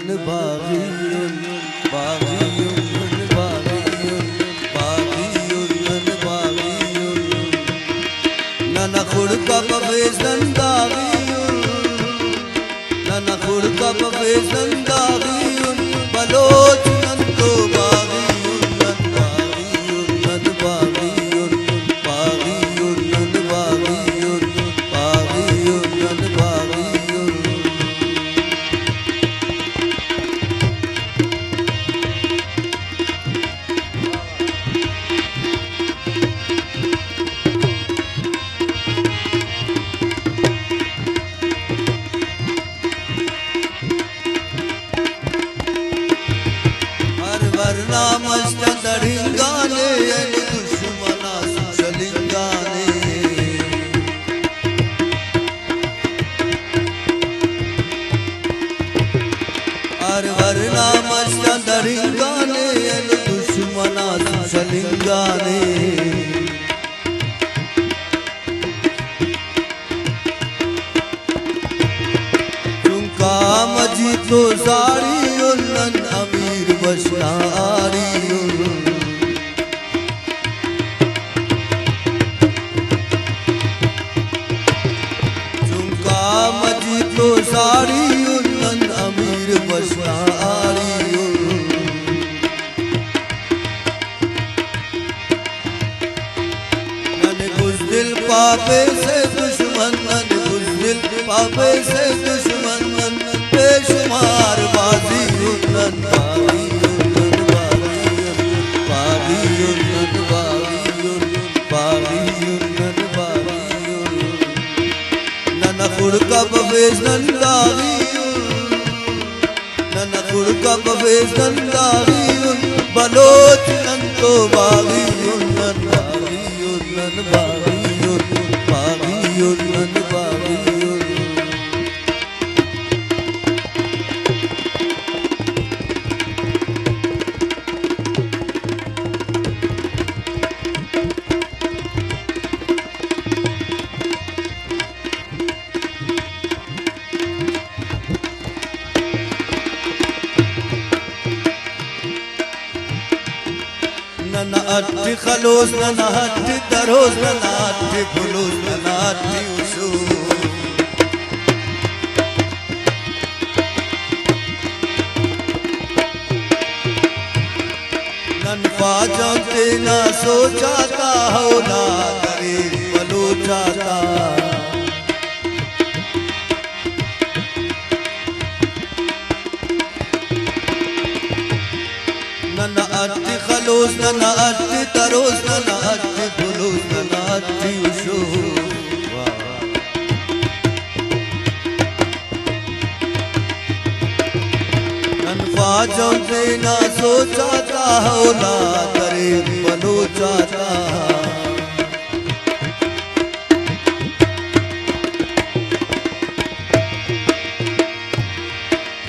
बागियुन बागियुन बागियुन बागियुन बागियुन नन खुड़का बफेजन दागियुन नन खुड़का बफेजन दागियुन बलोच नंतो बागियुन बागियुन बागियुन बागियुन बागियुन बागियुन बागियुन वरना मस्त दरिंगाने दुश्मना सुचलिंगाने हर वरना मस्त दरिंगाने दुश्मना सुचलिंगाने चुंका मजी तो सारी उल्लन अमीर बशनारी चुंका मजी तो सारी उल्लन अमीर बशनारी नन बुज़दिल पापे से दुश्मन नन बुज़दिल पापे से दुश्मन नन बेशुमार बाजी उन्नन खुड़का बफेजन दागियुन नन खुड़का बफेजन दागियुन बलोच नंतो बागियुन बागियुन बागियुन बागियुन बागियुन नन अट्ठी खलोस नन अट्ठी दरोस नन अट्ठी फुलूस नन अट्ठी उसूल नन ख्वाजा के ना सोचाता हो ना करे बलोचाता नन अट्ठी खलोस नन अट्ठी तरोस नन अट्ठी फुलूस नन अट्ठी उसूल नन ख्वाजों से ना सोचाता हो ना करे बलोचाता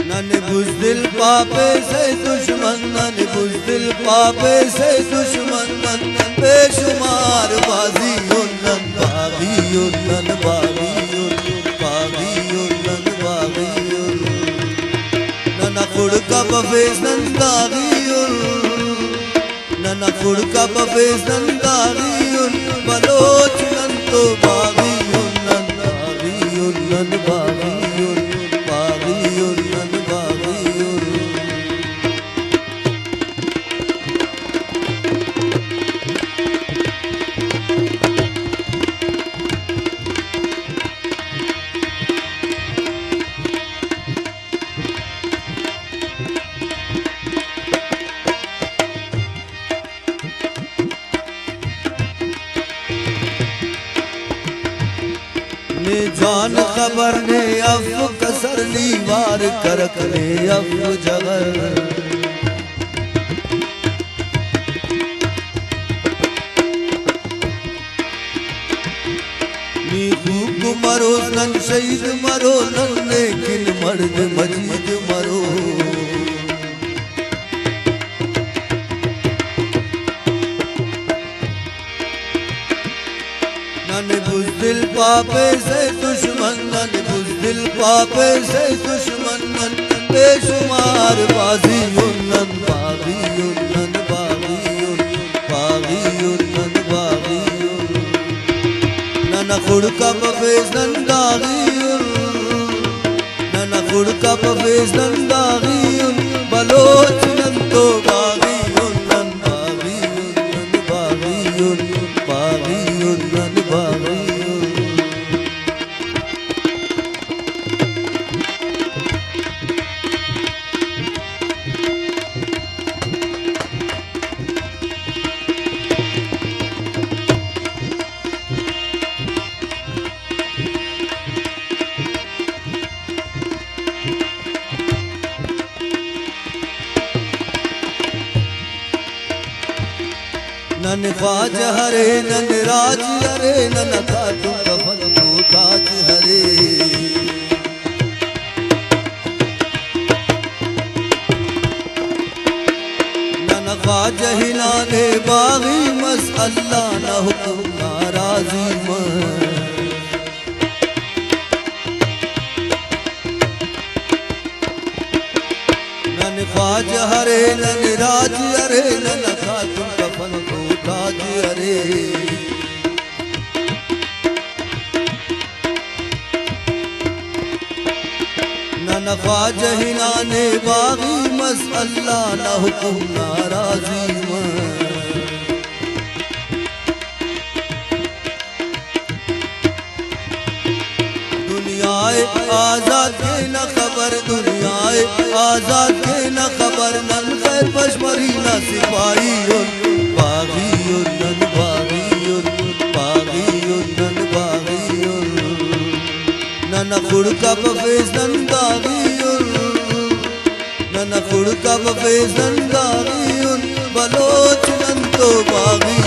नन बुज़दिल पापे से दुश्मन नन बुज़दिल पापे से दुश्मन नन बेशुमार बाजी उन्नन बागियुन बागियुन बागियुन बागियुन नन खुड़का बफेजन दागियुन नन खुड़का बफेजन दागियुन बलोच नंतो बागियुन बागियुन बागियुन बागियुन ने जान खबर ने अफ कसर ली वार करक ने अफ जगर नी भूख मरो नन शहीद मरो नन लेकिन मर्द मजीद मरो नन बुज़दिल पापे से दुश्मन नन बुज़दिल पापे से दुश्मन नन बेशुमार बेशुमार बाजियुन्नन बागियुन्नन बागियुन बागियुन्नन बागियुन नना खुड़का बफेज नंदागियुन नना खुड़का बफेज नंदागियुन बलोच नंतो बागियुन्नन बागियुन्नन बागियुन बागियुन्नन बागियुन नन ख्वाज हरे नन राज हरे नन खातू कफन को ताज हरे नन ख्वाज हिलाने बागी मस अल्लाह न हुक्म नाराजी नन ख्वाज हरे नन राज हरे नन खातू कफन को ताज हरे नन ख्वाज हिलाने बागी मस अल्लाह न हुक्म नाराजी दुनियाए आजाद के न खबर दुनियाए आजाद के न खबर नन खैर पशमरी न सिपाही बागियुन्नन बागियुन्नन बागियुन्नन बागियुन none खुड़का Buffett's नंदागियुन none खुड़का Buffett's नंदागियुन Bloch नंतो बागी